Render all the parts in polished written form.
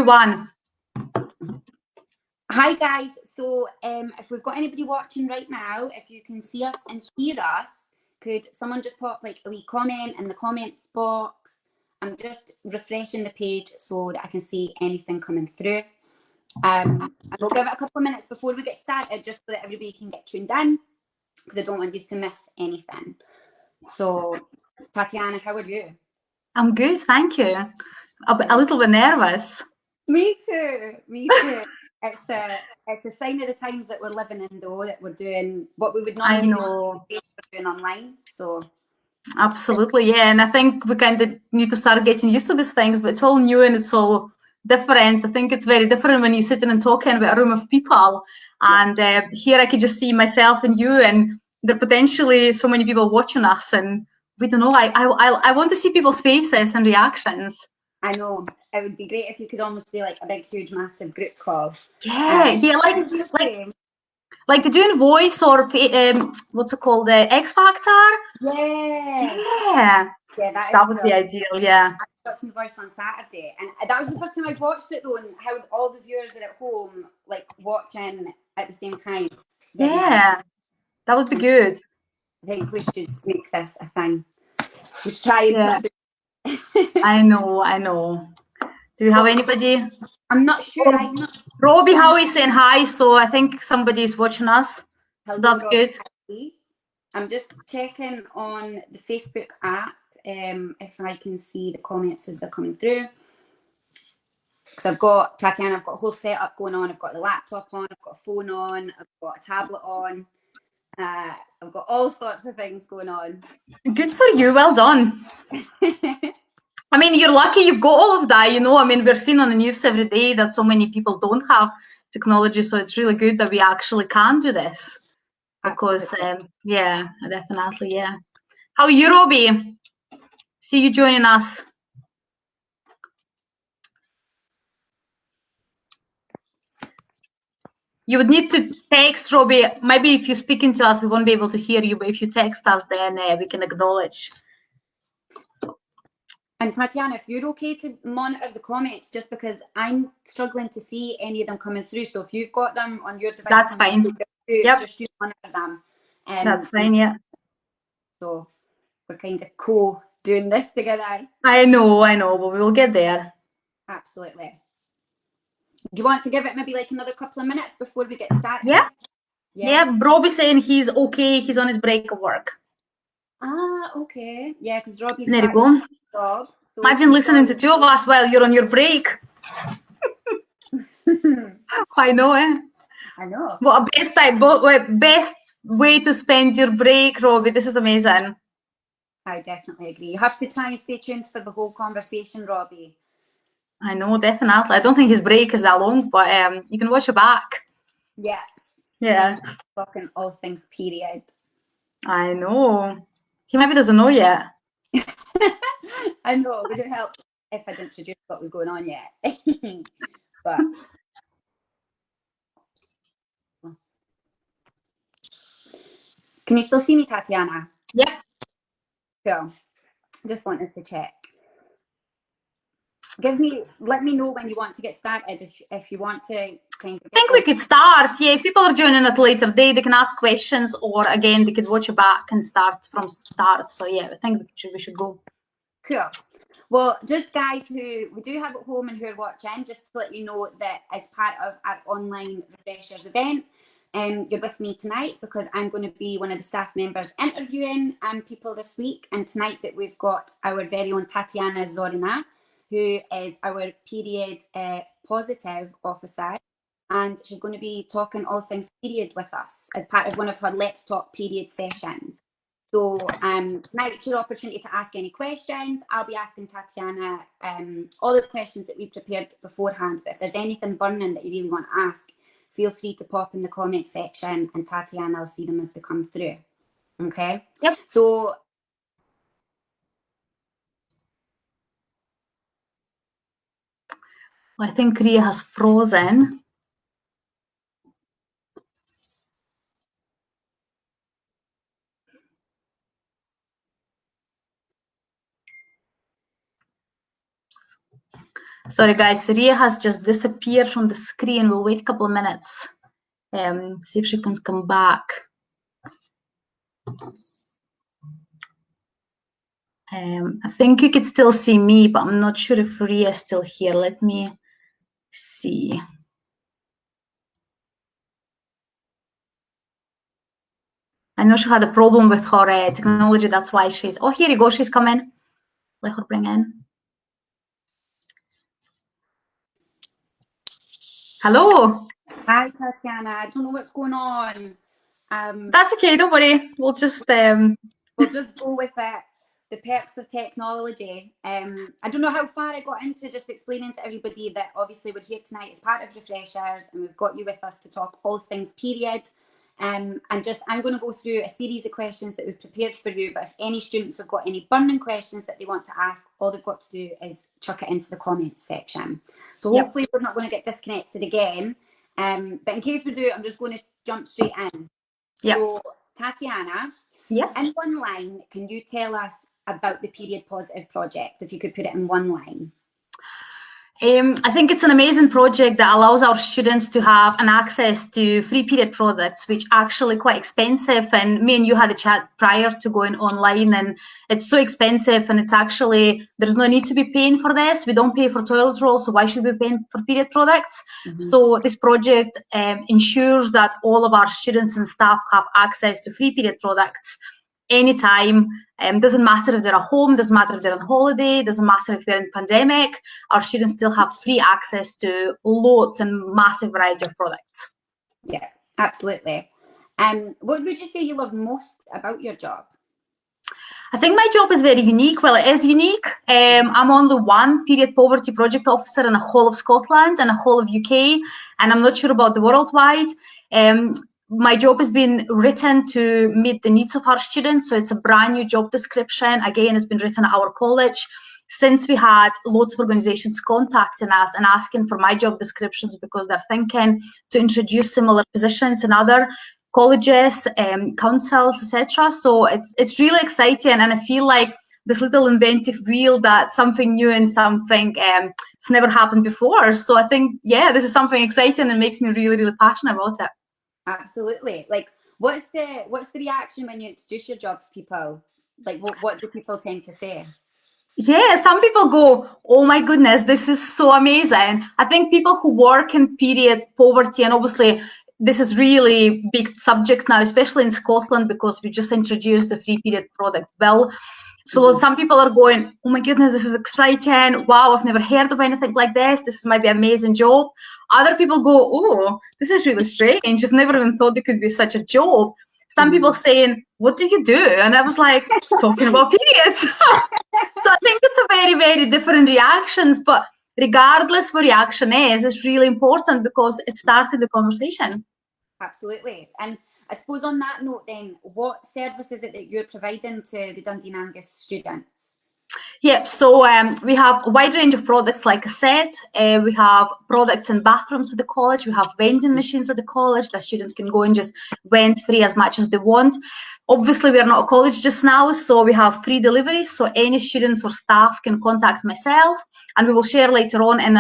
1. Hi guys, so if we've got anybody watching right now, if you can see us and hear us, could someone just pop like a wee comment in the comments box? I'm just refreshing the page so that I can see anything coming through. And we'll give it a couple of minutes before we get started, just so that everybody can get tuned in, because I don't want you to miss anything. So, Tatiana, how are you? I'm good, thank you. A little bit nervous. Me too. It's a sign of the times that we're living in, though, that we're doing what we would normally be doing online. So absolutely, yeah. And I think we kind of need to start getting used to these things, but it's all new and it's all different. I think it's very different when you're sitting and talking about a room of people. And here I could just see myself and you, and there are potentially so many people watching us, and we don't know. I want to see people's faces and reactions. I know. It would be great if you could almost do like a big, huge, massive group call. Yeah, like doing voice or what's it called, X Factor. Yeah, that would be ideal. Yeah, I was watching Voice on Saturday, and that was the first time I'd watched it though, and how all the viewers are at home like watching at the same time. Yeah, that would be good. I think we should make this a thing. We should try and pursue. I know. Do you have anybody? I'm not sure. Robbie Howie saying hi, so I think somebody's watching us. So that's good. I'm just checking on the Facebook app if I can see the comments as they're coming through. Because I've got, Tatiana, I've got a whole setup going on. I've got the laptop on, I've got a phone on, I've got a tablet on. I've got all sorts of things going on. Good for you. Well done. I mean, you're lucky you've got all of that, you know. I mean, we're seeing on the news every day that so many people don't have technology, so it's really good that we actually can do this. Because, yeah, definitely, yeah. How are you, Robbie? See you joining us. You would need to text, Robbie. Maybe if you're speaking to us, we won't be able to hear you, but if you text us, then we can acknowledge. And Tatiana, if you're okay to monitor the comments, just because I'm struggling to see any of them coming through. So if you've got them on your device, that's fine. Just you monitor them. That's fine, yeah. So we're kind of doing this together. I know, but we will get there. Absolutely. Do you want to give it maybe like another couple of minutes before we get started? Yeah, Robbie's saying he's okay. He's on his break of work. Ah, okay. Yeah, because Robbie's there you go. Job, so imagine listening to two of us while you're on your break. I know, I know. What a best way to spend your break, Robbie. This is amazing. I definitely agree. You have to try and stay tuned for the whole conversation, Robbie. I know, definitely. I don't think his break is that long, but you can watch it back. Yeah. Talking all things period. I know. He maybe doesn't know yet. I know. Would it help if I didn't introduce what was going on yet? But can you still see me, Tatiana? Yeah. So just wanted to check. Let me know when you want to get started, if you want to kind of. I think we could start. Yeah, if people are joining at a later date, they can ask questions, or again, they could watch it back and start from start. So yeah, I think we should go. Cool. Well, just guys who we do have at home and who are watching, just to let you know that as part of our online refreshers event, you're with me tonight because I'm going to be one of the staff members interviewing people this week. And tonight that we've got our very own Tatiana Zorina, who is our period positive officer, and she's going to be talking all things period with us as part of one of her Let's Talk Period sessions. So tonight it's your opportunity to ask any questions. I'll be asking Tatiana all the questions that we prepared beforehand, but if there's anything burning that you really want to ask, feel free to pop in the comment section and Tatiana will see them as they come through. Okay? Yep. So I think Ria has frozen. Sorry guys, Ria has just disappeared from the screen. We'll wait a couple of minutes. See if she can come back. I think you could still see me, but I'm not sure if Ria is still here. Let me see. I know she had a problem with her technology. That's why she's... Oh, here you go. She's coming. Let her bring in. Hello. Hi, Tatiana. I don't know what's going on. That's okay. Don't worry. We'll just... We'll just go with it. The perks of technology. I don't know how far I got into just explaining to everybody that obviously we're here tonight as part of Refreshers and we've got you with us to talk all things period. And I'm going to go through a series of questions that we've prepared for you, but if any students have got any burning questions that they want to ask, all they've got to do is chuck it into the comments section. So hopefully we're not going to get disconnected again. But in case we do, I'm just going to jump straight in. So Tatiana, yes. In one line, can you tell us about the Period Positive project, if you could put it in one line? I think it's an amazing project that allows our students to have an access to free period products, which are actually quite expensive. And me and you had a chat prior to going online, and it's so expensive. And it's actually, there's no need to be paying for this. We don't pay for toilet rolls, so why should we pay for period products? So this project ensures that all of our students and staff have access to free period products anytime. Doesn't matter if they're at home, doesn't matter if they're on holiday, doesn't matter if we're in pandemic, our students still have free access to loads and massive variety of products. Yeah, absolutely. What would you say you love most about your job? I think my job is very unique. Well, it is unique. I'm only one period poverty project officer in the whole of Scotland and the whole of UK, and I'm not sure about the worldwide. My job has been written to meet the needs of our students, so it's a brand new job description. Again, it's been written at our college. Since we had lots of organizations contacting us and asking for my job descriptions because they're thinking to introduce similar positions in other colleges, councils, etc. So it's really exciting, and I feel like this little inventive wheel, that something new and something it's never happened before. So I think, yeah, this is something exciting and makes me really, really passionate about it. Absolutely. Like, what's the reaction when you introduce your job to people? Like, what do people tend to say? Yeah, some people go, oh my goodness, this is so amazing. I think people who work in period poverty, and obviously this is really big subject now, especially in Scotland, because we just introduced the free period product bill. So some people are going, oh my goodness, this is exciting. Wow, I've never heard of anything like this. This might be an amazing job. Other people go, oh, this is really strange. I've never even thought there could be such a job. Some people saying, what do you do? And I was like, talking about periods. So I think it's a very, very different reactions. But regardless what reaction is, it's really important because it started the conversation. Absolutely. And I suppose on that note then, what service is it that you're providing to the Dundee and Angus students? Yeah, so we have a wide range of products, like I said. We have products in bathrooms at the college. We have vending machines at the college that students can go and just vend free as much as they want. Obviously, we are not a college just now, so we have free deliveries. So any students or staff can contact myself, and we will share later on in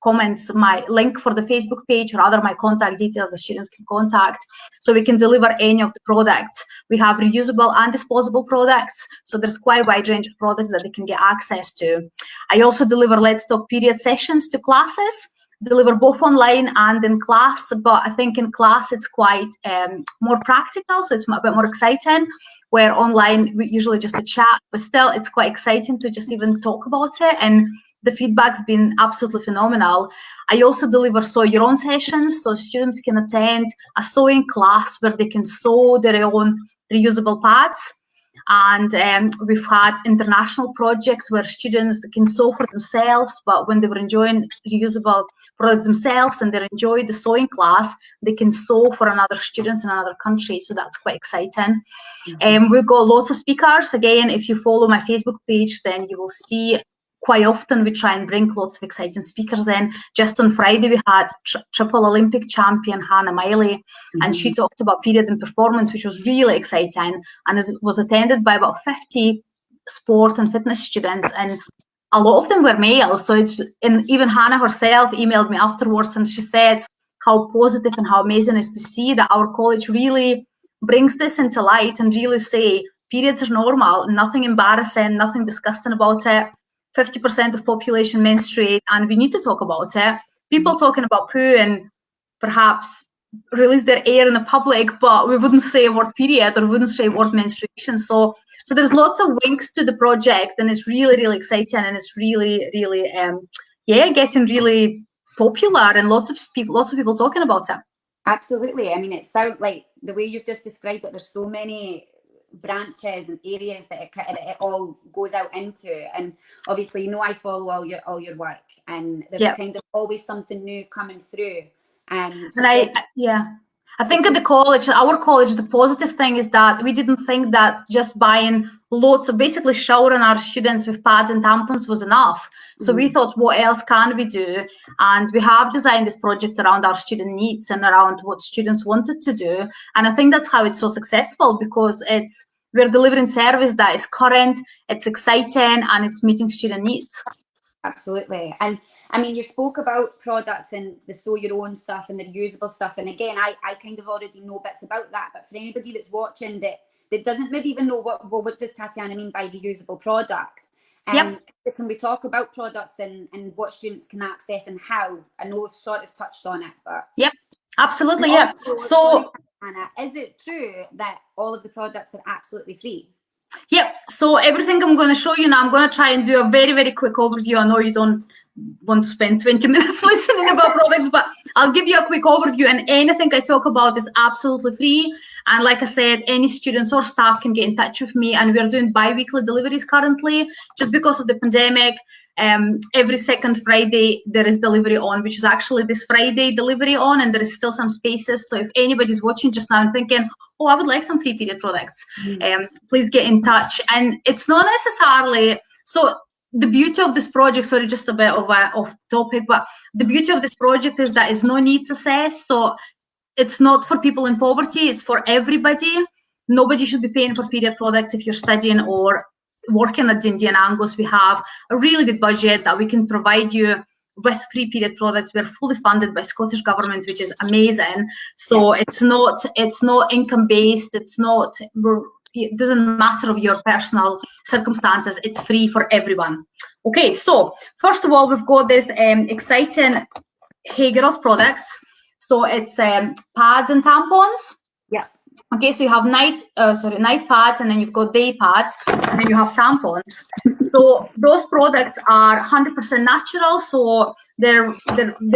comments my link for the Facebook page or other my contact details that students can contact, so we can deliver any of the products. We have reusable and disposable products, so there's quite a wide range of products that they can get access to. I also deliver Let's Talk period sessions to classes, deliver both online and in class, but I think in class it's quite more practical, so it's a bit more exciting, where online we usually just a chat, but still it's quite exciting to just even talk about it, and the feedback's been absolutely phenomenal. I also deliver sew your own sessions, so students can attend a sewing class where they can sew their own reusable pads. And we've had international projects where students can sew for themselves, but when they were enjoying reusable products themselves and they enjoy the sewing class, they can sew for another students in another country. So that's quite exciting. We've got lots of speakers. Again, if you follow my Facebook page, then you will see quite often we try and bring lots of exciting speakers in. Just on Friday, we had triple Olympic champion Hannah Miley, and she talked about period and performance, which was really exciting, and it was attended by about 50 sport and fitness students. And a lot of them were male. So and even Hannah herself emailed me afterwards, and she said how positive and how amazing it is to see that our college really brings this into light and really say periods are normal, nothing embarrassing, nothing disgusting about it. 50% of population menstruate, and we need to talk about it. People talking about poo and perhaps release their air in the public, but we wouldn't say a word period or wouldn't say word menstruation. So there's lots of winks to the project, and it's really, really exciting, and it's really, really, getting really popular, and lots of people talking about it. Absolutely. I mean, it sounds like the way you've just described it, there's so many branches and areas that it all goes out into, and obviously, I follow all your work, and there's kind of always something new coming through. I think at our college, the positive thing is that we didn't think that just buying lots of basically showering our students with pads and tampons was enough. So we thought, what else can we do? And we have designed this project around our student needs and around what students wanted to do. And I think that's how it's so successful, because we're delivering service that is current, it's exciting, and it's meeting student needs. Absolutely. And I mean, you spoke about products and the sew your own stuff and the reusable stuff. And again, I kind of already know bits about that. But for anybody that's watching that doesn't maybe even know what does Tatiana mean by reusable product? Can we talk about products and what students can access and how? I know we've sort of touched on it, but absolutely, also, so Anna, is it true that all of the products are absolutely free? Yep. So everything I'm going to show you now, I'm going to try and do a very, very quick overview. I know you don't want to spend 20 minutes listening about products, but I'll give you a quick overview, and anything I talk about is absolutely free. And like I said, any students or staff can get in touch with me, and we're doing bi-weekly deliveries currently just because of the pandemic. Every second Friday there is delivery on, which is actually this Friday delivery on, and there is still some spaces. So if anybody's watching just now and thinking, oh, I would like some free period products, please get in touch. And it's not necessarily, so the beauty of this project, sorry, just a bit of off topic, but the beauty of this project is that it's no needs assessed. So it's not for people in poverty, it's for everybody. Nobody should be paying for period products if you're studying or working at Dundee and Angus. We have a really good budget that we can provide you with free period products. We're fully funded by Scottish Government, which is amazing. So it's not income based. It doesn't matter of your personal circumstances. It's free for everyone. Okay, so first of all, we've got this exciting Hey Girls products. So it's pads and tampons. Yeah. Okay, so you have night pads, and then you've got day pads, and then you have tampons. So those products are 100% natural, so they're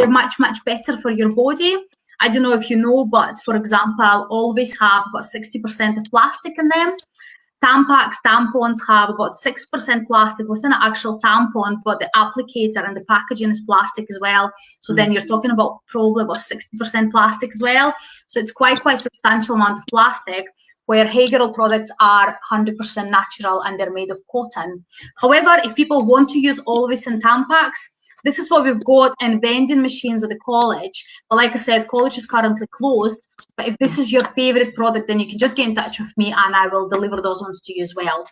much better for your body. I don't know if you know, but for example, always have about 60% of plastic in them. Tampax tampons have about 6% plastic within an actual tampon, but the applicator and the packaging is plastic as well. So then you're talking about probably about 60% plastic as well. So it's quite substantial amount of plastic, where Hey Girl products are 100% natural and they're made of cotton. However, if people want to use Always and Tampax, this is what we've got in vending machines at the college. But like I said, college is currently closed. But if this is your favorite product, then you can just get in touch with me and I will deliver those ones to you as well.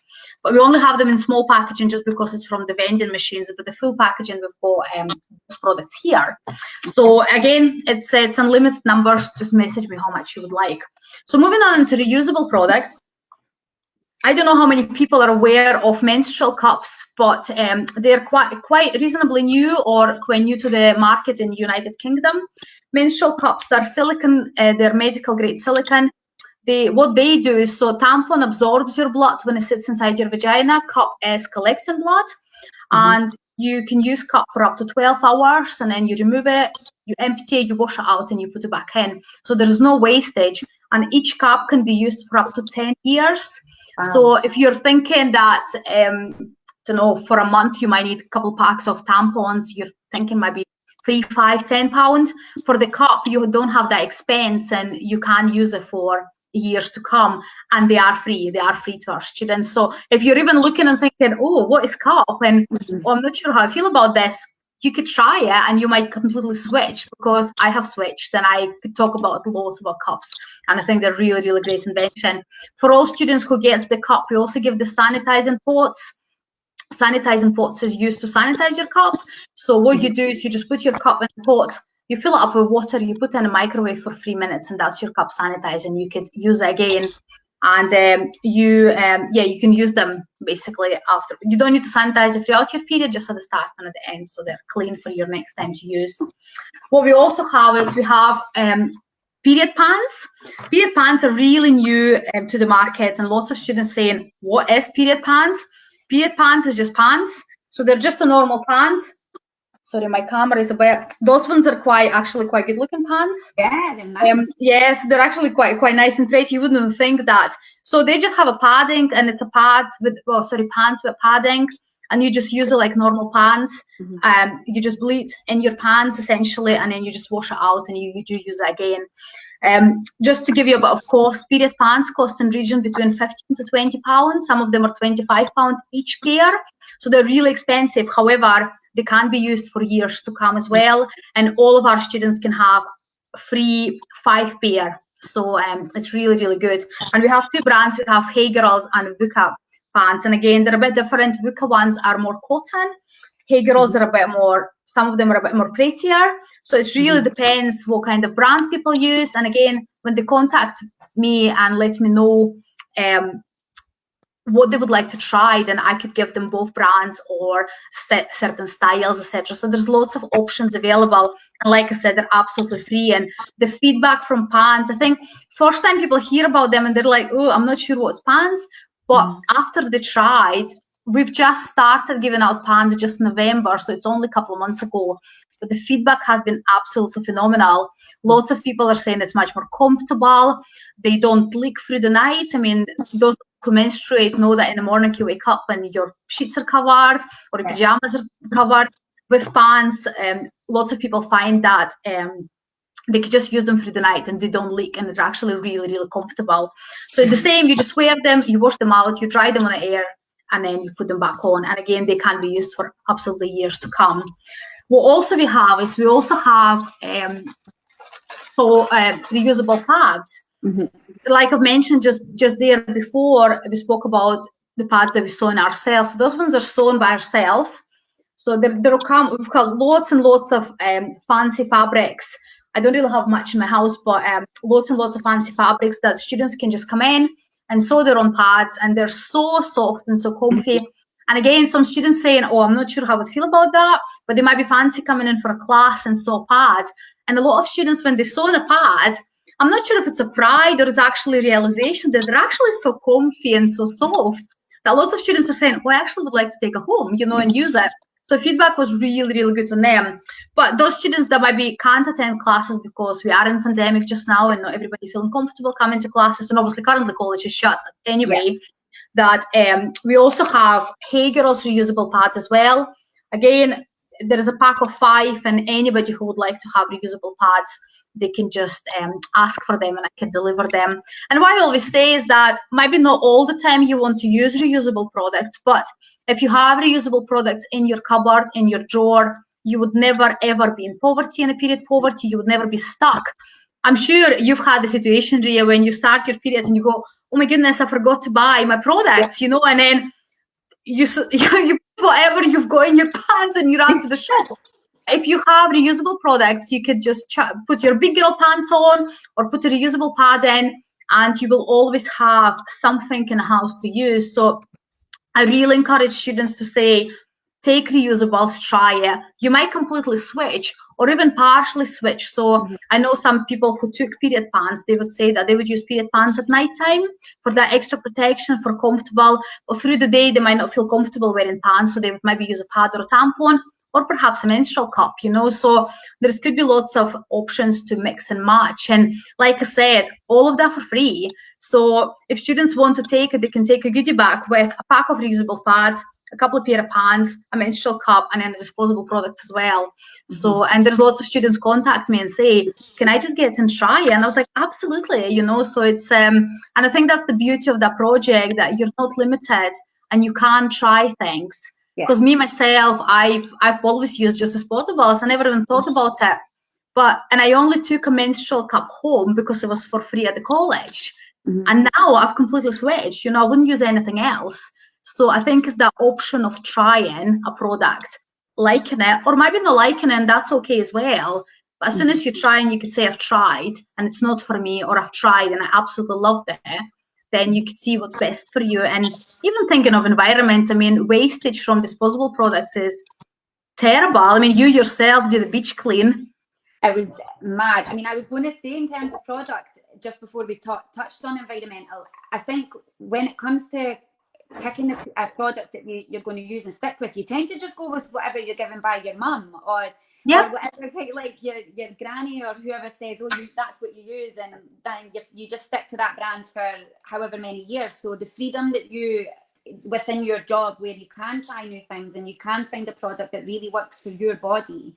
But we only have them in small packaging just because it's from the vending machines. But the full packaging, we've got those products here. So again, it's unlimited numbers. Just message me how much you would like. So moving on into reusable products. I don't know how many people are aware of menstrual cups, but they're quite reasonably new or quite new to the market in the United Kingdom. Menstrual cups are silicone, they're medical grade silicone. What they do is, so tampon absorbs your blood when it sits inside your vagina, cup is collecting blood, and you can use cup for up to 12 hours, and then you remove it, you empty it, you wash it out, and you put it back in. So there's no wastage, and each cup can be used for up to 10 years. So if you're thinking that, for a month you might need a couple packs of tampons, you're thinking maybe £3, £5, £10. For the cup, you don't have that expense and you can use it for years to come, and they are free. They are free to our students. So if you're even looking and thinking, oh, what is cup? And I'm not sure how I feel about this, you could try it and you might completely switch, because I have switched and I could talk about loads about cups, and I think they're really, really great invention. For all students who gets the cup, we also give the sanitizing pots. sanitizing pots is used to sanitize your cup. So what you do is you just put your cup in the pot, you fill it up with water, you put it in a microwave for 3 minutes, and that's your cup sanitized, and you could use it again. And you can use them basically after. You don't need to sanitize it throughout your period, just at the start and at the end, so they're clean for your next time to use. What we also have is we have period pants. Period pants are really new to the market, and lots of students saying, what is period pants? Period pants is just pants. So they're just a normal pants. Sorry, my camera is a bit. Those ones are actually quite good looking pants. Yeah, they're nice. Yes, they're actually quite nice and pretty. You wouldn't think that. So they just have a padding, and it's a pad with, pants with padding, and you just use it like normal pants. You just bleed in your pants essentially, and then you just wash it out, and you do use it again. Just to give you a bit of cost, period pants cost in region between 15 to 20 pounds. Some of them are 25 pounds each pair, so they're really expensive. However, they can be used for years to come as well, and all of our students can have free 5 pair. So it's really, really good. And we have 2 brands. We have Hey Girls and VUCA pants, and again, they're a bit different. VUCA ones are more cotton. Hey Girls are a bit more, some of them are a bit more prettier. So it really depends what kind of brand people use. And again, when they contact me and let me know what they would like to try, then I could give them both brands or certain styles, etc. So there's lots of options available, and like I said, they're absolutely free. And the feedback from pants, I think first time people hear about them and they're like, oh, I'm not sure what's pants, but after they tried, we've just started giving out pants just November, so it's only a couple of months ago, but the feedback has been absolutely phenomenal. Lots of people are saying it's much more comfortable, they don't leak through the night. I mean, those who menstruate know that in the morning you wake up and your sheets are covered or your pajamas are covered. With pants, lots of people find that they could just use them through the night and they don't leak, and they're actually really, really comfortable. So the same, you just wear them, you wash them out, you dry them on the air, and then you put them back on. And again, they can be used for absolutely years to come. What also we have is we also have reusable pads. Like I've mentioned just there before, we spoke about the pads that we sew in ourselves. So those ones are sewn by ourselves. So we've got lots and lots of fancy fabrics. I don't really have much in my house, but lots and lots of fancy fabrics that students can just come in and sew their own pads, and they're so soft and so comfy. And again, some students saying, oh, I'm not sure how I feel about that, but they might be fancy coming in for a class and sew a pad. And a lot of students, when they sew in a pad, I'm not sure if it's a pride or it's actually a realization that they're actually so comfy and so soft that lots of students are saying, oh, I actually would like to take it home, and use it. So feedback was really, really good on them. But those students that can't attend classes because we are in pandemic just now and not everybody feeling comfortable coming to classes, and obviously currently college is shut anyway, that we also have Hey Girls reusable pads as well. Again, there is a pack of 5, and anybody who would like to have reusable pads, they can just ask for them and I can deliver them. And what I always say is that maybe not all the time you want to use reusable products, but if you have reusable products in your cupboard, in your drawer, you would never ever be in poverty, in a period poverty, you would never be stuck. I'm sure you've had the situation, Ria, when you start your period and you go, oh my goodness, I forgot to buy my products, and then you put whatever you've got in your pants and you run to the shop. If you have reusable products, you could just put your big girl pants on or put a reusable pad in, and you will always have something in the house to use. So I really encourage students to say, take reusables, try it. You might completely switch or even partially switch. So I know some people who took period pants, they would say that they would use period pants at nighttime for that extra protection, for comfortable, or through the day they might not feel comfortable wearing pants, so they would maybe use a pad or a tampon, or perhaps a menstrual cup, So there could be lots of options to mix and match. And like I said, all of that for free. So if students want to take it, they can take a goodie bag with a pack of reusable pads, a couple of pair of pants, a menstrual cup, and then a disposable product as well. So, and there's lots of students contact me and say, can I just get and try it? And I was like, absolutely, So it's, and I think that's the beauty of that project, that you're not limited and you can try things. Because me, myself, I've always used just disposables. I never even thought about it. And I only took a menstrual cup home because it was for free at the college. And now I've completely switched, I wouldn't use anything else. So I think it's that option of trying a product, liking it, or maybe not liking it, and that's okay as well. But as soon as you try and you can say, I've tried and it's not for me, or I've tried and I absolutely loved it, then you can see what's best for you. And even thinking of environment, I mean, wastage from disposable products is terrible. I mean, you yourself did a beach clean. It was mad. I mean, I was going to say in terms of product, just before we touched on environmental, I think when it comes to picking a product that you're going to use and stick with, you tend to just go with whatever you're given by your mum or whatever, like your granny or whoever says, oh, that's what you use, and then you just stick to that brand for however many years. So the freedom that you, within your job, where you can try new things and you can find a product that really works for your body,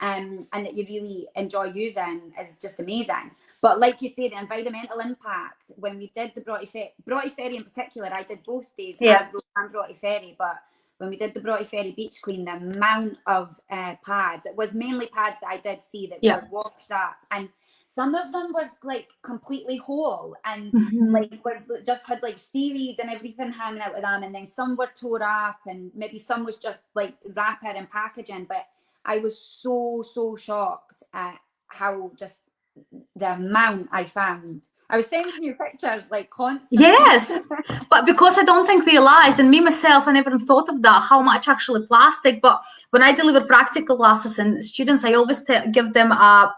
and that you really enjoy using, is just amazing. But like you say, the environmental impact, when we did the Broughty Ferry in particular, I did both days, and Broughty Ferry, but when we did the Broughty Ferry beach clean, the amount of pads, it was mainly pads that I did see that were washed up, and some of them were like completely whole and like just had like seaweed and everything hanging out of them, and then some were tore up, and maybe some was just like wrapper and packaging. But I was so shocked at how just the amount I found. I was sending you pictures like constantly. Yes, but because I don't think we realized, and me myself, I never thought of that, how much actually plastic. But when I deliver practical classes and students, I always give them a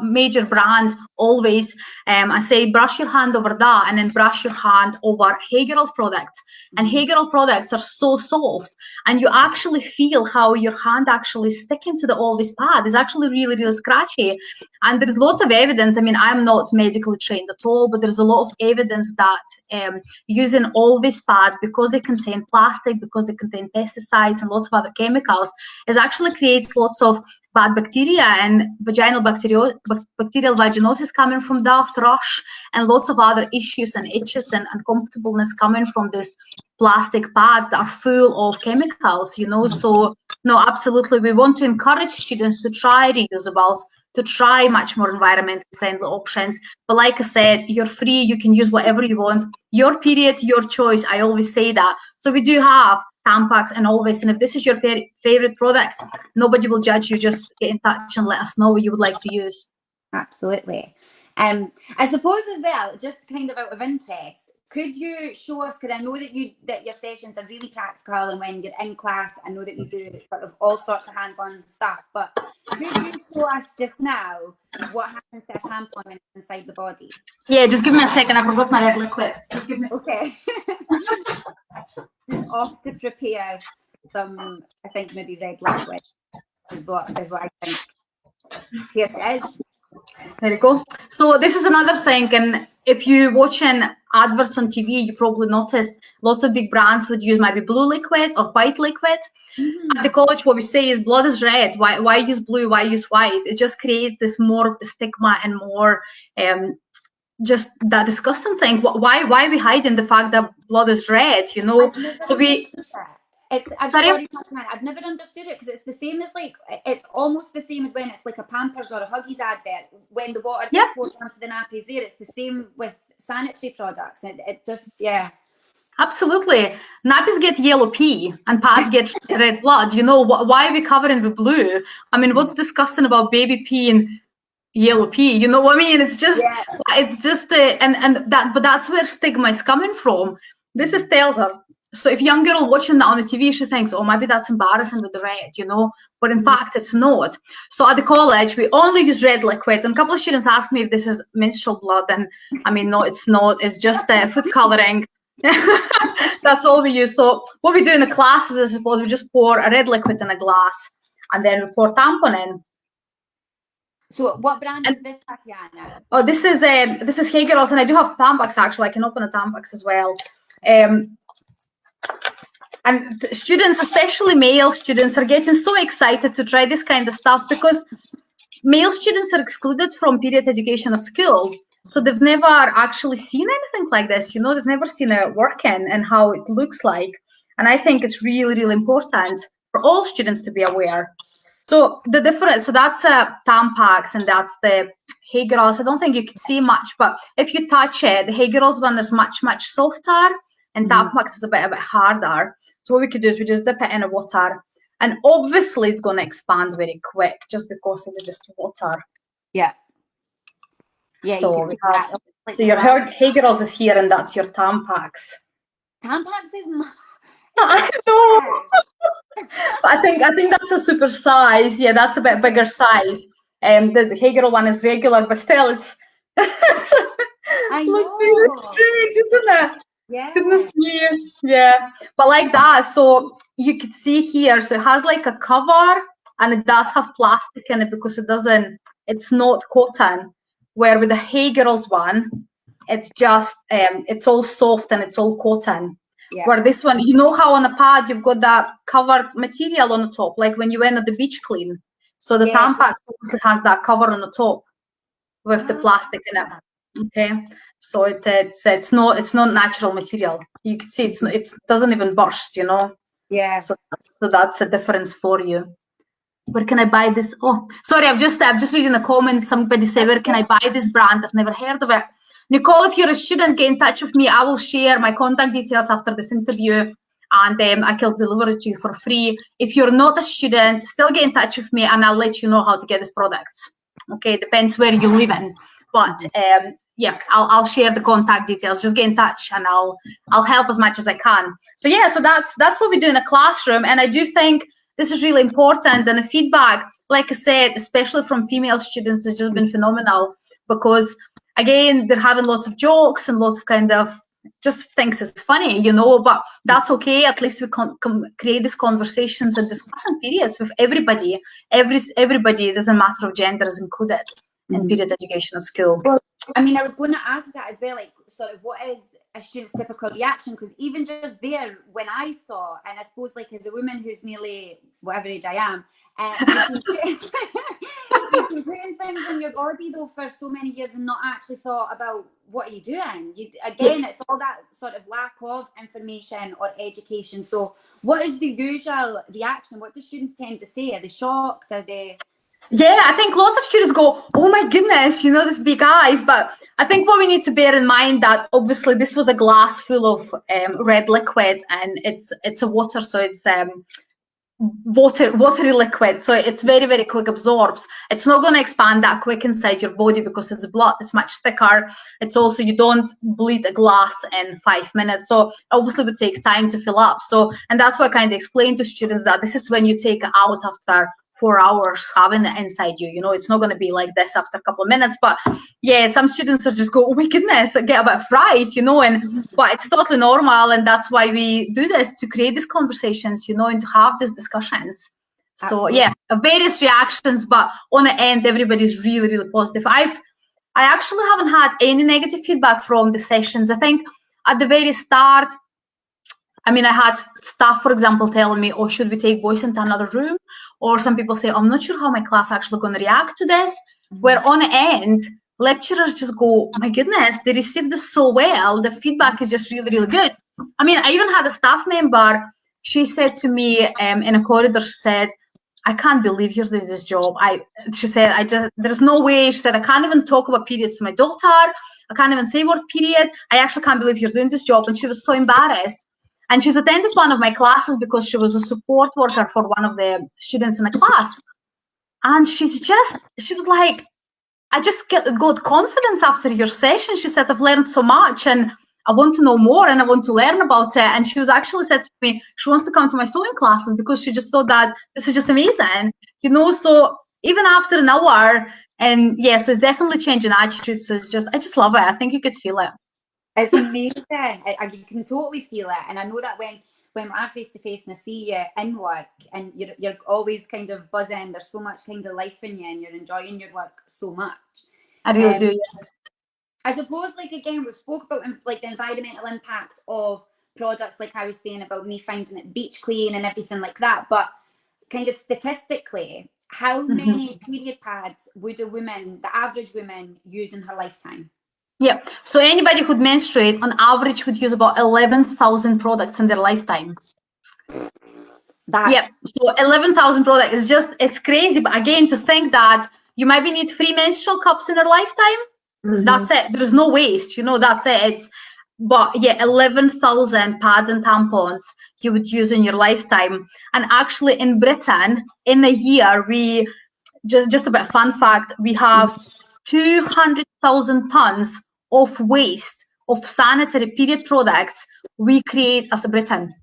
major brand always. I say brush your hand over that and then brush your hand over Hey Girls products. And Hey Girl products are so soft, and you actually feel how your hand actually sticking to the Always pad. It's actually really scratchy, and there's lots of evidence. I mean, I'm not medically trained at all, but there's a lot of evidence that using Always pads, because they contain plastic, because they contain pesticides and lots of other chemicals, is actually creates lots of bad bacteria and vaginal bacterial vaginosis coming from that, thrush, and lots of other issues and itches and uncomfortableness coming from this plastic pads that are full of chemicals, you know. So no, absolutely, we want to encourage students to try reusables, to try much more environmental friendly options. But like I said, you're free, you can use whatever you want, your period, your choice. I always say that. So we do have Tampax and Always, and if this is your favorite product, nobody will judge you. Just get in touch and let us know what you would like to use. Absolutely. I suppose as well, just kind of out of interest, could you show us, because I know that your sessions are really practical, and when you're in class, I know that you do sort of all sorts of hands-on stuff, but could you show us just now what happens to a tampon when it's inside the body? Yeah, just give me a second, I forgot my red liquid. Okay. Off to prepare some, I think maybe red liquid is what I think. Here it is. There you go. So this is another thing, and if you're watching adverts on TV, you probably noticed lots of big brands would use maybe blue liquid or white liquid. At the college, what we say is blood is red. Why use blue? Why use white? It just creates this more of the stigma and more just that disgusting thing. Why are we hiding the fact that blood is red? You know, so we. I'm sorry, I've never understood it, because it's the same as it's almost the same as when it's like a Pampers or a Huggies advert, when the water gets poured onto the nappies there. It's the same with sanitary products. It just, Absolutely. Nappies get yellow pee and pads get red blood. You know, why are we covering the blue? I mean, what's disgusting about baby pee and yellow pee? You know what I mean? It's just, but that's where stigma is coming from. This tells us. So if a young girl watching that on the TV, she thinks, oh, maybe that's embarrassing with the red, you know, but in fact, it's not. So at the college, we only use red liquid. And a couple of students ask me if this is menstrual blood. And I mean, no, it's not. It's just food coloring. That's all we use. So what we do in the classes is, I suppose, we just pour a red liquid in a glass, and then we pour tampon in. So what brand is this, Tatiana? Oh, this is Hey Girls, and I do have Tampax actually. I can open a Tampax as well. And students, especially male students, are getting so excited to try this kind of stuff, because male students are excluded from period education at school. So they've never actually seen anything like this, you know, they've never seen it working and how it looks like. And I think it's really important for all students to be aware. So so that's Tampax, and that's the Hey Girls. I don't think you can see much, but if you touch it, the Hey Girls one is much softer, and Tampax is a bit harder. So what we could do is we just dip it in the water, and obviously it's going to expand very quick just because it's just water. Yeah. Yeah. So we have, so your Hey Girls is here, and that's your Tampax. Tampax is I know. But I think that's a super size. Yeah, that's a bit bigger size. The Hey Girl one is regular, but still it's I looks know. really strange, isn't it? Yeah. Goodness me. Yeah. But like that, so you could see here, so it has like a cover, and it does have plastic in it because it's not cotton. Where with the Hey Girls one, it's just it's all soft and it's all cotton. Yeah. Where this one, you know how on a pad you've got that covered material on the top, like when you went at the beach clean. So the Tampax obviously has that cover on the top with the plastic in it. Okay, so it's not natural material. You can see it doesn't even burst, you know. Yeah. So that's a difference for you. Where can I buy this? Oh, sorry, I'm just reading the comments. Somebody say, where can I buy this brand? I've never heard of it. Nicole, if you're a student, get in touch with me. I will share my contact details after this interview, and I can deliver it to you for free. If you're not a student, still get in touch with me, and I'll let you know how to get these products. Okay, depends where you live in, but yeah, I'll share the contact details. Just get in touch, and I'll help as much as I can. So yeah, so that's what we do in a classroom, and I do think this is really important. And the feedback, like I said, especially from female students, has just been phenomenal because, again, they're having lots of jokes and lots of kind of just thinks it's funny, you know, but that's okay. At least we can create these conversations and discussion periods with everybody. Everybody, it doesn't matter if gender is included in period education at school. Well, I mean, I was going to ask that as well, like sort of what is a student's typical reaction? Because even just there, when I saw, and I suppose like as a woman who's nearly whatever age I am, you've been putting things in your body though for so many years and not actually thought about what are you doing. It's all that sort of lack of information or education. So what is the usual reaction? What do students tend to say? Are they shocked? Are they... Yeah, I think lots of students go, oh my goodness, you know, this big eyes. But I think what we need to bear in mind that obviously this was a glass full of red liquid, and it's a water, so it's watery liquid, so it's very, very quick absorbs. It's not going to expand that quick inside your body because it's blood. It's much thicker. It's also, you don't bleed a glass in 5 minutes, so obviously it takes time to fill up. So, and that's why I kind of explain to students that this is when you take it out after 4 hours having it inside you. You know, it's not going to be like this after a couple of minutes. But yeah, some students are just go, oh my goodness, I get a bit fright, you know, and but it's totally normal, and that's why we do this, to create these conversations, you know, and to have these discussions. So absolutely. Yeah, various reactions, but on the end, everybody's really, really positive. I actually haven't had any negative feedback from the sessions. I think at the very start, I mean, I had staff, for example, telling me, oh, should we take boys into another room? Or some people say, I'm not sure how my class actually going to react to this. Where on the end, lecturers just go, my goodness, they received this so well. The feedback is just really, really good. I mean, I even had a staff member, she said to me in a corridor, she said, I can't believe you're doing this job. She said, there's no way. She said, I can't even talk about periods to my daughter. I can't even say word period. I actually can't believe you're doing this job. And she was so embarrassed. And she's attended one of my classes because she was a support worker for one of the students in the class. And she was like, I just got confidence after your session. She said, I've learned so much and I want to know more and I want to learn about it. And she was actually said to me, she wants to come to my sewing classes because she just thought that this is just amazing. You know, so even after an hour, and yeah, so it's definitely changing attitude. So I just love it. I think you could feel it. It's amazing. You can totally feel it. And I know that when we're face to face and I see you in work and you're always kind of buzzing, there's so much kind of life in you and you're enjoying your work so much. I really do, yes. I suppose, like, again, we spoke about like the environmental impact of products, like I was saying about me finding it beach clean and everything like that. But kind of statistically, how many period pads would the average woman, use in her lifetime? Yeah, so anybody who'd menstruate on average would use about 11,000 products in their lifetime. Yeah, so 11,000 products is it's crazy. But again, to think that you maybe need 3 menstrual cups in your lifetime, that's it. There's no waste, you know, that's it. But yeah, 11,000 pads and tampons you would use in your lifetime. And actually in Britain, in a year, we, just a bit of fun fact, we have 200,000 tons of waste of sanitary period products we create as a Britain.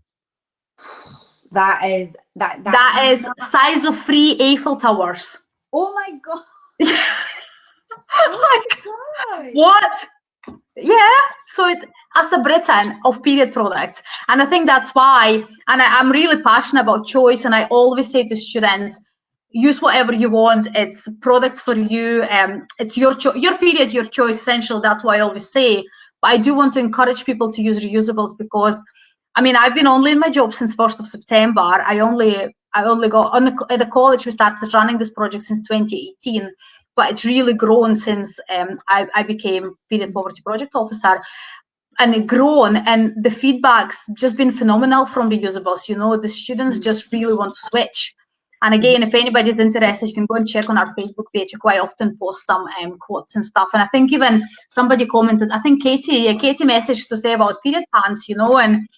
That is That is size of 3 Eiffel Towers. Oh my god. Like, God. what? Yeah, so it's as a Britain of period products. And I think that's why, and I'm really passionate about choice, and I always say to students, use whatever you want. It's products for you. It's your period, your choice, essential. That's why I always say. But I do want to encourage people to use reusables because, I mean, I've been only in my job since 1st of September. I only got at the college. We started running this project since 2018. But it's really grown since I became period poverty project officer, and it grown, and the feedback's just been phenomenal from the reusables. You know, the students just really want to switch. And again, if anybody's interested, you can go and check on our Facebook page. I quite often post some quotes and stuff. And I think even somebody commented, I think Katie messaged to say about period pants, you know, and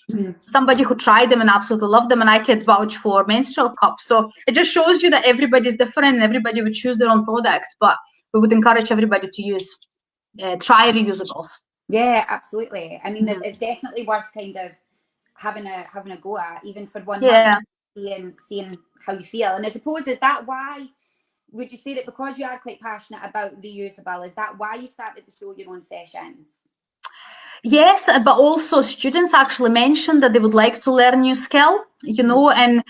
somebody who tried them and absolutely loved them, and I could vouch for menstrual cups. So it just shows you that everybody's different and everybody would choose their own product, but we would encourage everybody to use, try reusables. Yeah, absolutely. I mean, it's definitely worth kind of having a go at, even for 1 month, seeing how you feel. And I suppose, is that why, would you say that because you are quite passionate about reusable, is that why you started to sew your own sessions? Yes, but also students actually mentioned that they would like to learn new skill, you know, and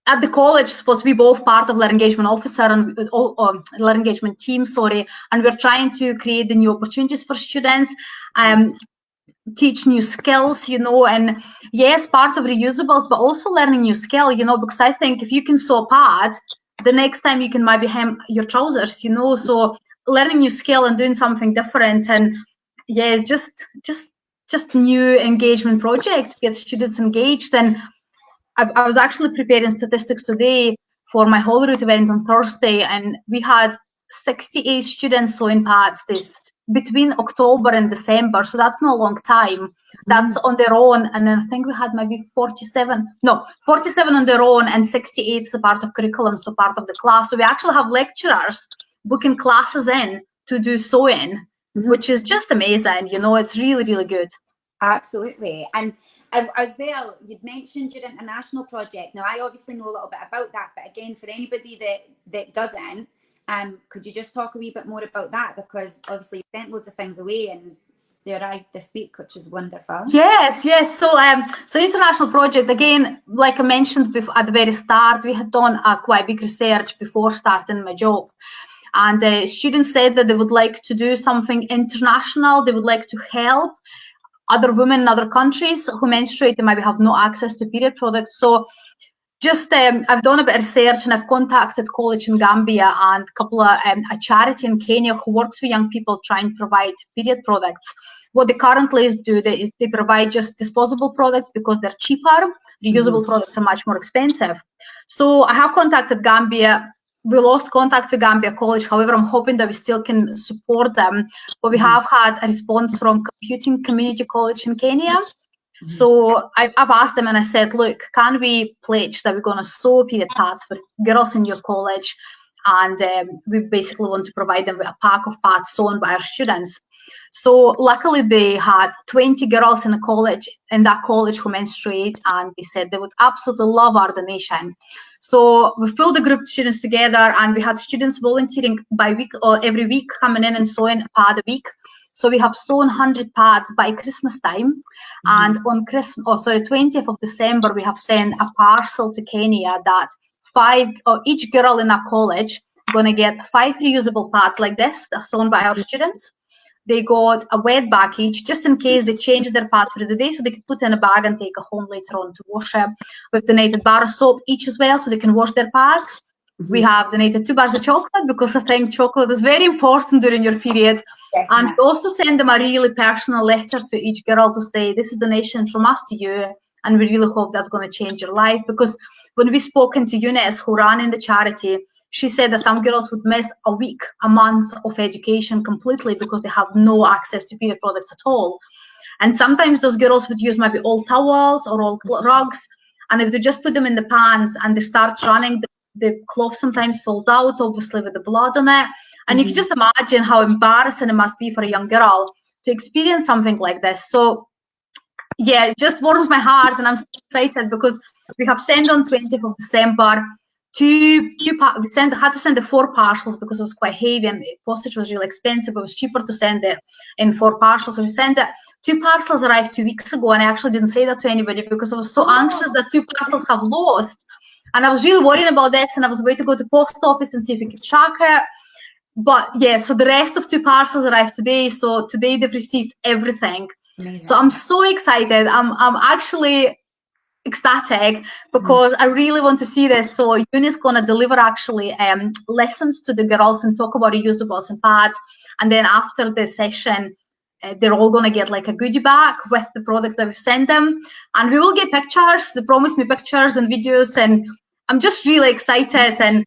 at the college, suppose we both part of Learning Engagement Officer and Learning Engagement team, and we're trying to create the new opportunities for students, teach new skills, you know, and yes, part of reusables, but also learning new skill, you know, because I think if you can sew a pad, the next time you can maybe hem your trousers, you know, so learning new skill and doing something different, and yeah, it's just new engagement project to get students engaged. And I was actually preparing statistics today for my Holyrood event on Thursday, and we had 68 students sewing pads between October and December. So that's not a long time. That's on their own. And then I think we had maybe 47 on their own, and 68 is a part of curriculum, so part of the class. So we actually have lecturers booking classes in to do sewing, which is just amazing. You know, it's really, really good. Absolutely. And as well, you'd mentioned your international project. Now, I obviously know a little bit about that, but again, for anybody that doesn't, could you just talk a wee bit more about that? Because obviously you sent loads of things away and they arrived this week, which is wonderful. Yes. So international project, again, like I mentioned before, at the very start, we had done a quite big research before starting my job. And students said that they would like to do something international. They would like to help other women in other countries who menstruate and maybe have no access to period products. So just I've done a bit of research, and I've contacted college in Gambia and a couple of a charity in Kenya who works with young people trying to provide period products. What they currently do, they provide just disposable products because they're cheaper. Reusable products are much more expensive. So I have contacted Gambia. We lost contact with Gambia College. However, I'm hoping that we still can support them. But we have had a response from Computing Community College in Kenya. So I've asked them and I said, look, can we pledge that we're going to sew period pads for girls in your college? And we basically want to provide them with a pack of pads sewn by our students. So luckily they had 20 girls in that college who menstruate, and they said they would absolutely love our donation. So we've pulled a group of students together, and we had students volunteering by week or every week coming in and sewing a pad a week. So we have sewn 100 pads by Christmas time. And on 20th of December, we have sent a parcel to Kenya that each girl in that college going to get 5 reusable pads like this, that's sewn by our students. They got a wet bag each, just in case they change their pads for the day, so they can put in a bag and take it home later on to wash it. We've donated bar of soap each as well, so they can wash their pads. We have donated 2 bars of chocolate because I think chocolate is very important during your period. And we also send them a really personal letter to each girl to say, this is a donation from us to you, and we really hope that's going to change your life. Because when we spoken to Eunice, who ran in the charity, she said that some girls would miss a month of education completely because they have no access to period products at all. And sometimes those girls would use maybe old towels or old rugs, and if they just put them in the pans and they start running, the cloth sometimes falls out, obviously with the blood on it. And you can just imagine how embarrassing it must be for a young girl to experience something like this. So yeah, it just warms my heart, and I'm so excited because we have sent on 20th of December we had to send the 4 parcels because it was quite heavy and postage was really expensive. It was cheaper to send it in 4 parcels. So we sent it. 2 parcels arrived 2 weeks ago, and I actually didn't say that to anybody because I was so anxious that 2 parcels have lost. And I was really worried about this, and I was waiting to go to the post office and see if we could track it. But yeah, so the rest of 2 parcels arrived today. So today they've received everything. Amazing. So I'm so excited. I'm actually ecstatic because I really want to see this. So Eunice gonna deliver actually lessons to the girls and talk about reusables and pads. And then after the session, they're all gonna get like a goodie bag with the products that we've sent them. And we will get pictures. They promised me pictures and videos, and I'm just really excited. And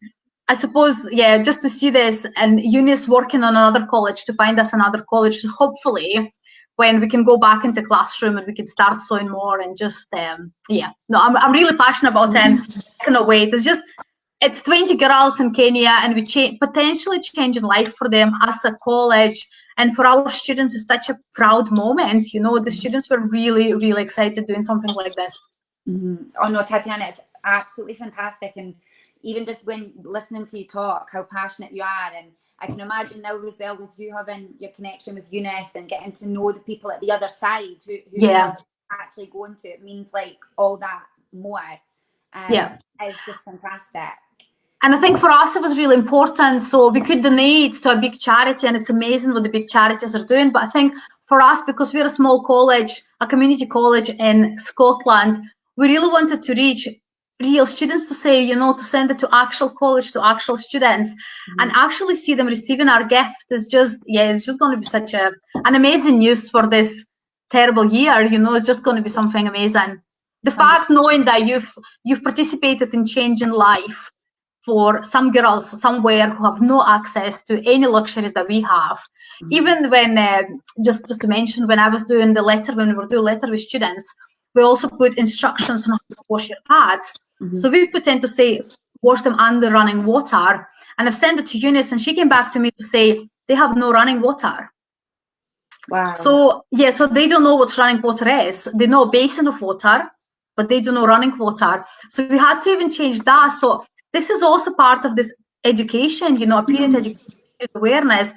I suppose, yeah, just to see this, and Eunice working on another college to find us another college. So hopefully when we can go back into classroom and we can start sewing more and just, yeah. No, I'm really passionate about it, and I cannot wait. It's 20 girls in Kenya, and we potentially changing life for them as a college. And for our students, it's such a proud moment. You know, the students were really, really excited doing something like this. Oh no, Tatiana, it's absolutely fantastic. And even just when listening to you talk, how passionate you are, and I can imagine now as well with you having your connection with Eunice and getting to know the people at the other side who you're actually going to, it means like all that more. It's just fantastic. And I think for us it was really important. So we could donate to a big charity, and it's amazing what the big charities are doing. But I think for us, because we're a small college, a community college in Scotland, we really wanted to reach real students, to say, you know, to send it to actual college, to actual students, and actually see them receiving our gift is just, it's just going to be such an amazing news for this terrible year. You know, it's just going to be something amazing. The fact knowing that you've participated in changing life for some girls somewhere who have no access to any luxuries that we have. Even when, just to mention, when I was doing the letter, when we were doing letter with students, we also put instructions on how to wash your pads. So we put in to say, wash them under running water. And I've sent it to Eunice, and she came back to me to say, they have no running water. Wow. So, yeah, so they don't know what running water is. They know a basin of water, but they don't know running water. So we had to even change that. So this is also part of this education, you know, period education awareness,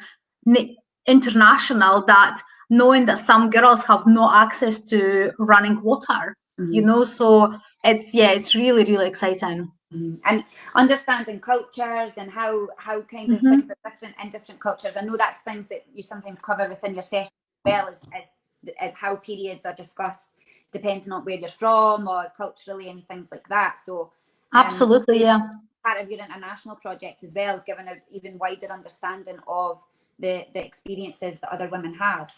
international, that knowing that some girls have no access to running water, you know, so it's really, really exciting. And understanding cultures and how kind of things are different in different cultures. I know that's things that you sometimes cover within your session as well, as how periods are discussed depending on where you're from or culturally and things like that. So absolutely, part of your international project as well is giving an even wider understanding of the experiences that other women have.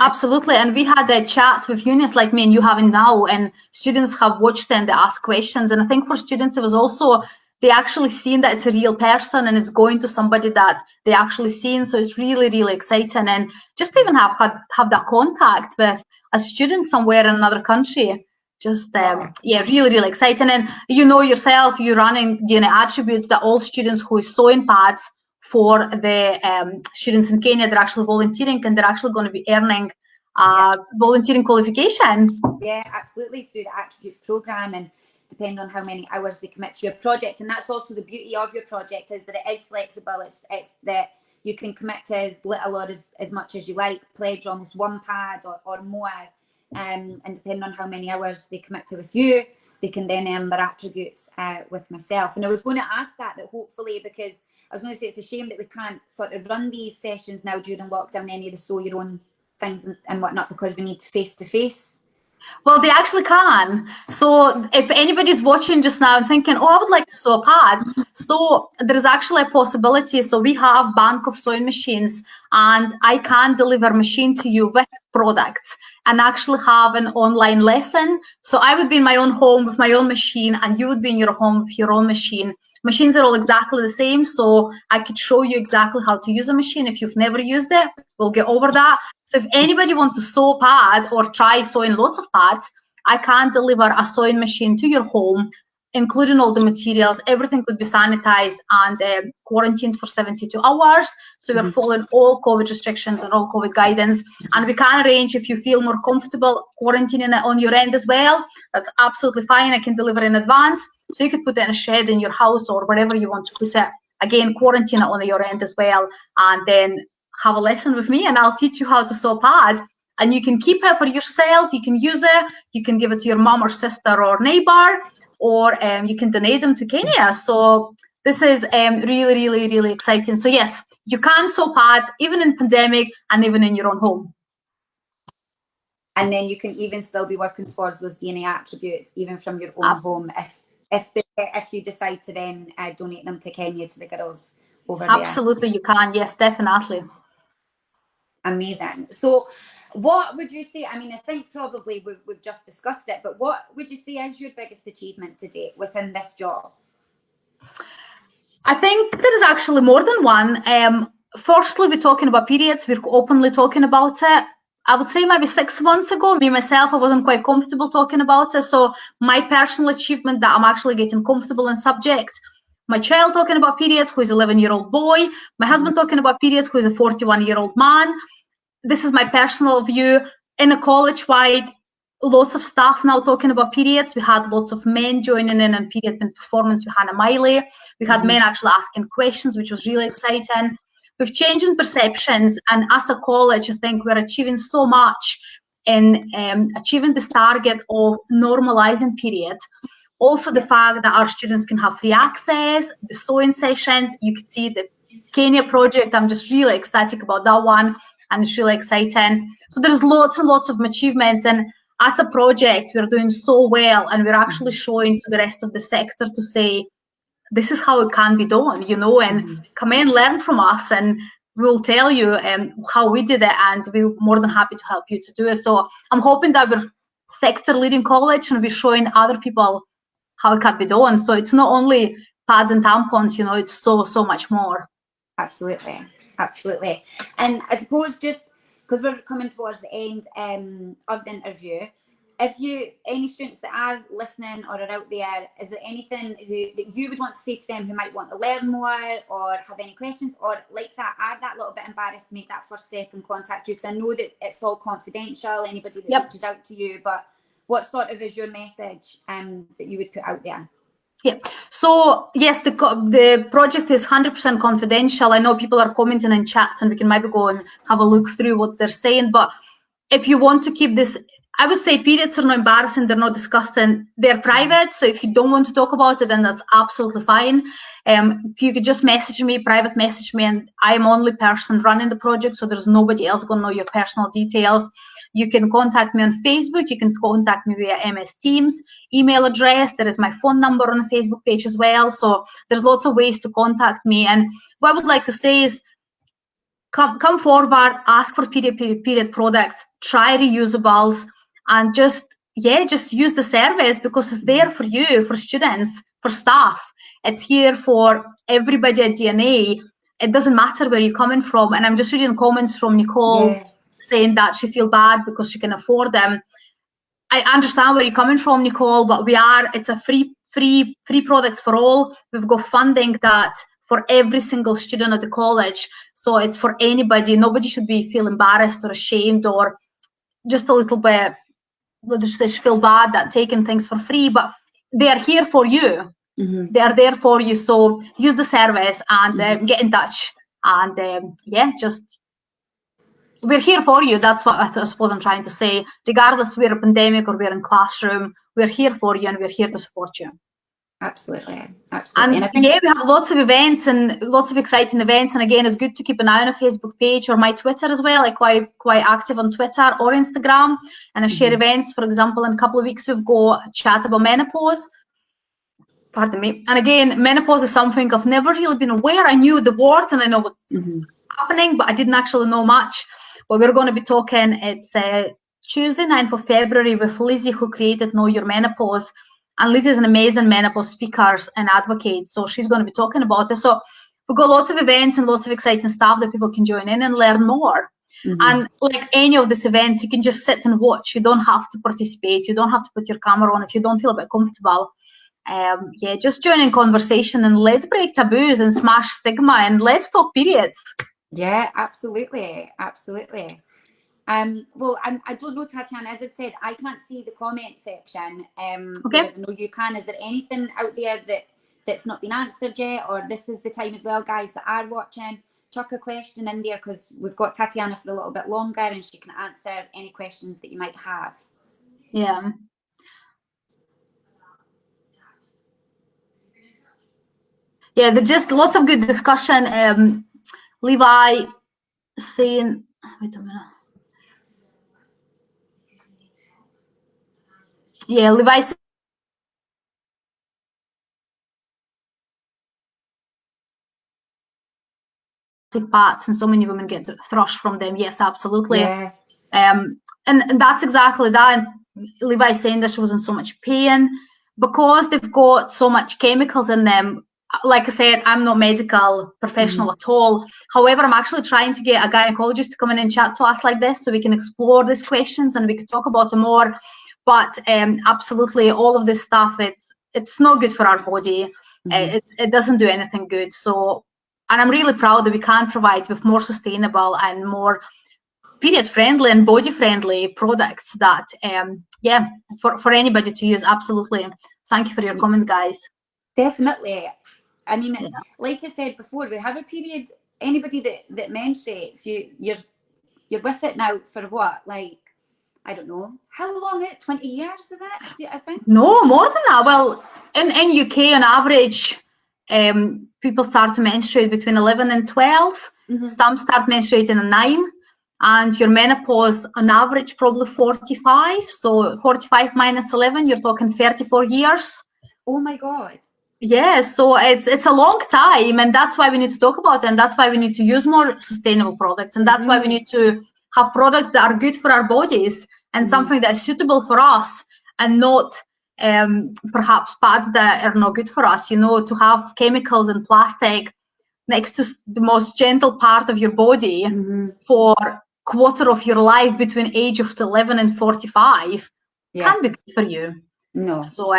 Absolutely. And we had a chat with Eunice, like me and you having now, and students have watched and they ask questions. And I think for students, it was also, they actually seen that it's a real person and it's going to somebody that they actually seen. So it's really, really exciting. And just to even have that contact with a student somewhere in another country, just, really, really exciting. And you know yourself, you're running DNA attributes that all students who is sewing pads for the students in Kenya, they're actually volunteering, and they're actually going to be earning volunteering qualification. Yeah, absolutely, through the attributes program, and depending on how many hours they commit to your project. And that's also the beauty of your project, is that it is flexible. It's that you can commit to as little or as much as you like, pledge almost one pad or more, and depending on how many hours they commit to with you, they can then earn their attributes with myself. And I was going to ask that hopefully, because I was going to say it's a shame that we can't sort of run these sessions now during lockdown, any of the sew your own things and whatnot, because we need face-to-face. Well, they actually can. So if anybody's watching just now and thinking, oh, I would like to sew a pad, so there's actually a possibility. So we have bank of sewing machines, and I can deliver machine to you with products and actually have an online lesson. So I would be in my own home with my own machine, and you would be in your home with your own machine. Machines are all exactly the same, so I could show you exactly how to use a machine. If you've never used it, we'll get over that. So if anybody wants to sew pad or try sewing lots of pads, I can deliver a sewing machine to your home, including all the materials. Everything could be sanitized and quarantined for 72 hours. So we're following all COVID restrictions and all COVID guidance. And we can arrange, if you feel more comfortable quarantining it on your end as well, that's absolutely fine. I can deliver in advance. So you could put it in a shed in your house or wherever you want to put it. Again, quarantine it on your end as well. And then have a lesson with me and I'll teach you how to sew pads. And you can keep it for yourself. You can use it. You can give it to your mom or sister or neighbor, or you can donate them to Kenya. So this is really, really, really exciting. So yes, you can sew pads even in pandemic and even in your own home. And then you can even still be working towards those DNA attributes, even from your own home, if you decide to then donate them to Kenya, to the girls over there. Absolutely, you can. Yes, definitely. Amazing. So what would you say, I mean, I think probably we've just discussed it, but what would you say is your biggest achievement to date within this job? I think there is actually more than one. Firstly, we're talking about periods. We're openly talking about it. I would say maybe 6 months ago, me, myself, I wasn't quite comfortable talking about it. So my personal achievement that I'm actually getting comfortable in subject. My child talking about periods, who is 11-year-old boy. My husband talking about periods, who is a 41-year-old man. This is my personal view. In a college-wide, lots of staff now talking about periods. We had lots of men joining in on period and performance with Hannah Miley. We had men actually asking questions, which was really exciting. We've changed in perceptions, and as a college, I think we're achieving so much in achieving this target of normalizing periods. Also, the fact that our students can have free access, the sewing sessions. You can see the Kenya project. I'm just really ecstatic about that one, and it's really exciting. So there's lots and lots of achievements, and as a project, we're doing so well, and we're actually showing to the rest of the sector to say, this is how it can be done, you know, and come and learn from us, and we'll tell you how we did it, and we're more than happy to help you to do it. So I'm hoping that we're sector leading college and we're showing other people how it can be done. So it's not only pads and tampons, you know, it's so much more. Absolutely, absolutely. And I suppose just because we're coming towards the end of the interview, if any students that are listening or are out there, is there anything that you would want to say to them who might want to learn more or have any questions, or like that, are that little bit embarrassed to make that first step and contact you? Because I know that it's all confidential, anybody that reaches out to you, but what sort of is your message that you would put out there? Yeah. So yes, the project is 100% confidential. I know people are commenting in chats, and we can maybe go and have a look through what they're saying. But if you want to keep this, I would say periods are not embarrassing. They're not disgusting. They're private. So if you don't want to talk about it, then that's absolutely fine. You could just message me, private message me, and I'm the only person running the project. So there's nobody else going to know your personal details. You can contact me on Facebook. You can contact me via MS Teams, email address. There is my phone number on the Facebook page as well. So there's lots of ways to contact me. And what I would like to say is, come forward, ask for period products, try reusables, and just use the service, because it's there for you, for students, for staff. It's here for everybody at DNA. It doesn't matter where you're coming from. And I'm just reading comments from Nicole saying that she feels bad because she can afford them. I understand where you're coming from, Nicole, but it's a free products for all. We've got funding that for every single student at the college. So it's for anybody. Nobody should feel embarrassed or ashamed or just a little bit, just feel bad that taking things for free, but they are here for you. They are there for you. So use the service and get in touch. And we're here for you. That's what I suppose I'm trying to say. Regardless we're a pandemic or we're in classroom, we're here for you and we're here to support you. Absolutely. And I think we have lots of events and lots of exciting events. And again, it's good to keep an eye on a Facebook page or my Twitter as well. I'm quite active on Twitter or Instagram, and I share events. For example, in a couple of weeks, we've got a chat about menopause. Pardon me. And again, menopause is something I've never really been aware. I knew the word and I know what's happening, but I didn't actually know much. But we're going to be talking, it's Tuesday, 9th of February with Lizzie, who created Know Your Menopause. And Liz is an amazing menopause speaker and advocate, so she's going to be talking about it. So we've got lots of events and lots of exciting stuff that people can join in and learn more. And like any of these events, you can just sit and watch. You don't have to participate. You don't have to put your camera on if you don't feel a bit comfortable. Yeah, just join in conversation and let's break taboos and smash stigma and let's talk periods. Yeah, absolutely. Absolutely. Well, I don't know, Tatiana, as I said, I can't see the comment section. Whereas I know you can. Is there anything out there that's not been answered yet? Or this is the time as well, guys, that are watching, chuck a question in there, because we've got Tatiana for a little bit longer and she can answer any questions that you might have. Yeah. Yeah, there's just lots of good discussion. Levi saying, wait a minute. Yeah, Levi saying parts and so many women get thrush from them. Yes, absolutely. Yeah. And that's exactly that. And Levi saying that she was in so much pain because they've got so much chemicals in them. Like I said, I'm not medical professional at all. However, I'm actually trying to get a gynecologist to come in and chat to us like this so we can explore these questions and we can talk about them more. But absolutely, all of this stuff, it's not good for our body. It doesn't do anything good. So, and I'm really proud that we can provide with more sustainable and more period friendly and body friendly products that yeah, for anybody to use. Absolutely. Thank you for your comments, guys. Definitely. I mean, like I said before, we have a period. Anybody that menstruates, you're with it now for what? Like, I don't know. How long? 20 years is it? I think. No, more than that. Well, in UK on average, people start to menstruate between 11 and 12. Some start menstruating at 9. And your menopause on average probably 45. So 45 minus 11, you're talking 34 years. Oh my God. Yeah, so it's a long time, and that's why we need to talk about it, and that's why we need to use more sustainable products, and that's why we need to have products that are good for our bodies and something that is suitable for us, and not perhaps pads that are not good for us. You know, to have chemicals and plastic next to the most gentle part of your body for quarter of your life between age of 11 and 45 can't be good for you. No. So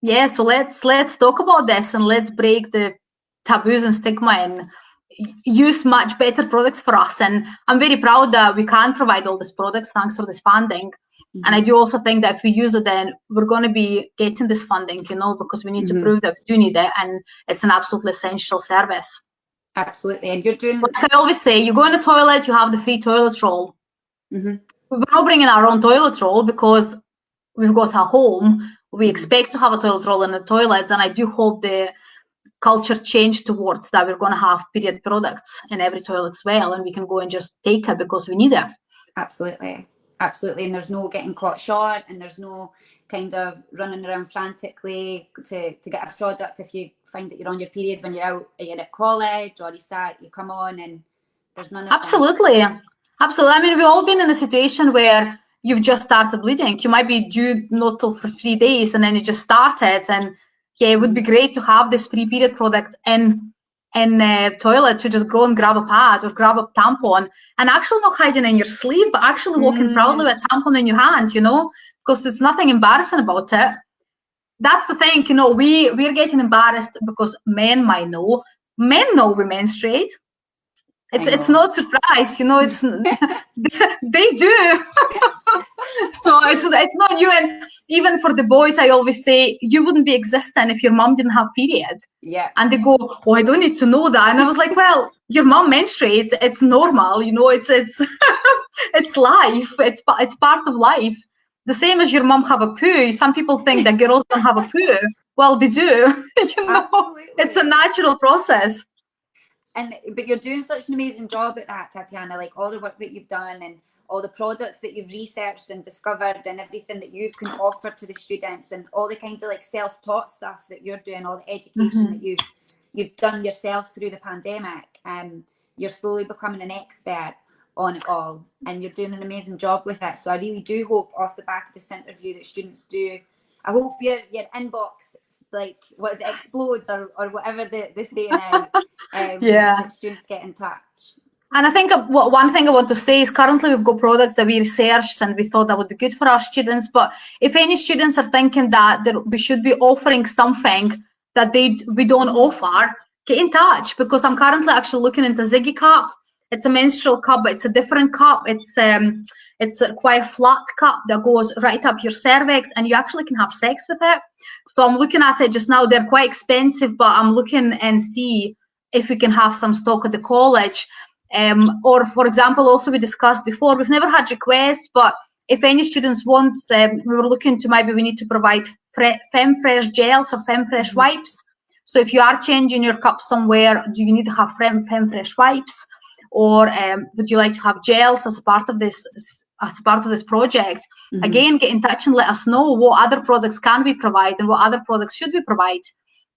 yeah, so let's talk about this and let's break the taboos and stigma and use much better products for us. And I'm very proud that we can provide all these products thanks for this funding. And I do also think that if we use it, then we're going to be getting this funding, you know, because we need to prove that we do need it, and it's an absolutely essential service. Absolutely. And you're doing... Like I always say, you go in the toilet, you have the free toilet roll. We're not bringing our own toilet roll because we've got a home. We expect to have a toilet roll in the toilets, and I do hope the culture change towards that we're going to have period products in every toilet as well, and we can go and just take it because we need it. Absolutely. Absolutely. And there's no getting caught short, and there's no kind of running around frantically to get a product if you find that you're on your period when you're at college, or you come on and there's none of Absolutely. that. Absolutely. I mean, we've all been in a situation where you've just started bleeding. You might be due not till for 3 days and then you just started. And yeah, it would be great to have this free period product in toilet to just go and grab a pad or grab a tampon and actually not hiding in your sleeve, but actually walking proudly with a tampon in your hand, you know, because there's nothing embarrassing about it. That's the thing, you know, we're getting embarrassed because men might know. Men know we menstruate. It's not a surprise, you know, it's they do. So it's not you. And even for the boys, I always say you wouldn't be existing if your mom didn't have periods. Yeah. And they go, oh, I don't need to know that. And I was like, well, your mom menstruates, it's normal, you know, it's it's life, it's part of life. The same as your mom have a poo. Some people think that girls don't have a poo. Well, they do. You know, absolutely. It's a natural process. But you're doing such an amazing job at that, Tatiana, like all the work that you've done and all the products that you've researched and discovered and everything that you can offer to the students and all the kind of like self-taught stuff that you're doing, all the education that you've done yourself through the pandemic. You're slowly becoming an expert on it all, and you're doing an amazing job with it. So I really do hope off the back of this interview that students do I hope your inbox, like, what is it, explodes or whatever the saying is, that students get in touch. And I think one thing I want to say is currently we've got products that we researched and we thought that would be good for our students. But if any students are thinking that we should be offering something that we don't offer, get in touch, because I'm currently actually looking into Ziggy Cup. It's a menstrual cup, but it's a different cup. It's quite a flat cup that goes right up your cervix, and you actually can have sex with it. So I'm looking at it just now. They're quite expensive, but I'm looking and see if we can have some stock at the college. Or, for example, also we discussed before, we've never had requests, but if any students want, we were looking to maybe we need to provide FemFresh gels or FemFresh wipes. So if you are changing your cup somewhere, do you need to have FemFresh wipes? Or would you like to have gels as part of this project? Again, get in touch and let us know what other products can we provide and what other products should we provide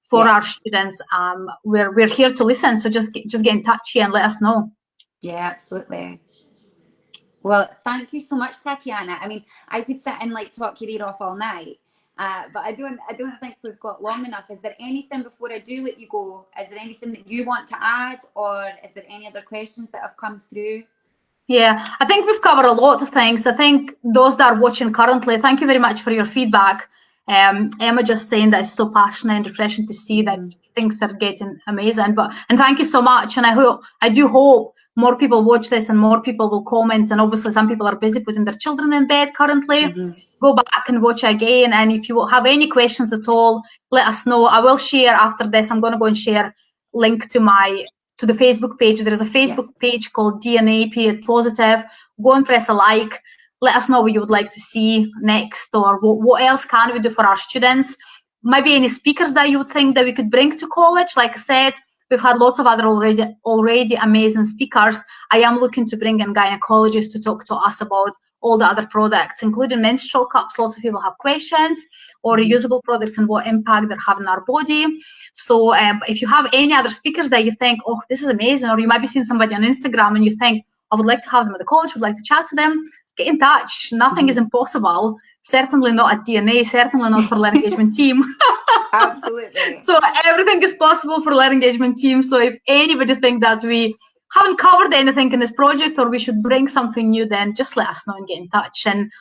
for our students. We're here to listen, so just get in touch here and let us know. Yeah, absolutely. Well, thank you so much, Tatiana. I mean, I could sit and like talk your ear off all night, but I don't think we've got long enough. Is there anything before I do let you go? Is there anything that you want to add, or is there any other questions that have come through? Yeah, I think we've covered a lot of things. I think those that are watching currently, thank you very much for your feedback. Emma just saying that it's so passionate and refreshing to see that things are getting amazing. And thank you so much. And I do hope more people watch this and more people will comment. And obviously some people are busy putting their children in bed currently. Go back and watch again. And if you have any questions at all, let us know. I will share after this. I'm going to go and share link to the Facebook page. There is a Facebook page called DNA Positive. Go and press a like. Let us know what you would like to see next, or what else can we do for our students. Maybe any speakers that you would think that we could bring to college. Like I said, we've had lots of other already amazing speakers. I am looking to bring in gynecologists to talk to us about all the other products, including menstrual cups. Lots of people have questions, or reusable products and what impact they're having on our body. So if you have any other speakers that you think, oh, this is amazing, or you might be seeing somebody on Instagram and you think, I would like to have them at the college, would like to chat to them, get in touch. Nothing is impossible. Certainly not at DNA, certainly not for Learn Engagement Team. Absolutely. So everything is possible for Learn Engagement Team. So if anybody think that we haven't covered anything in this project, or we should bring something new, then just let us know and get in touch. And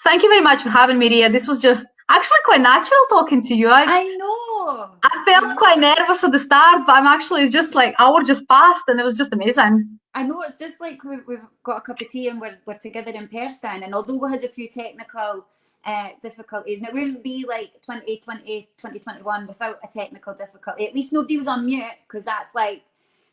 thank you very much for having me, Ria. This was just actually quite natural talking to you. I know. I felt quite nervous at the start, but I'm actually just like hour just passed and it was just amazing. I know, it's just like we've got a cup of tea and we're together in person. And although we had a few technical difficulties, and it wouldn't be like 2020, 2021 without a technical difficulty. At least nobody was on mute, because that's like...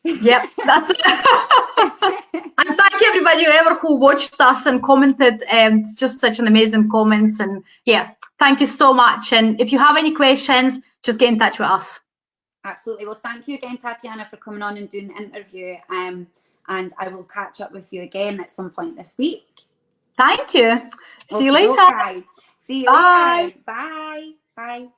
Yep, that's it. And thank you everybody who watched us and commented. It's just such an amazing comments. And yeah, thank you so much. And if you have any questions, just get in touch with us. Absolutely. Well, thank you again, Tatiana, for coming on and doing the interview. And I will catch up with you again at some point this week. Thank you. See you later. Guys. See you later. Bye. Bye.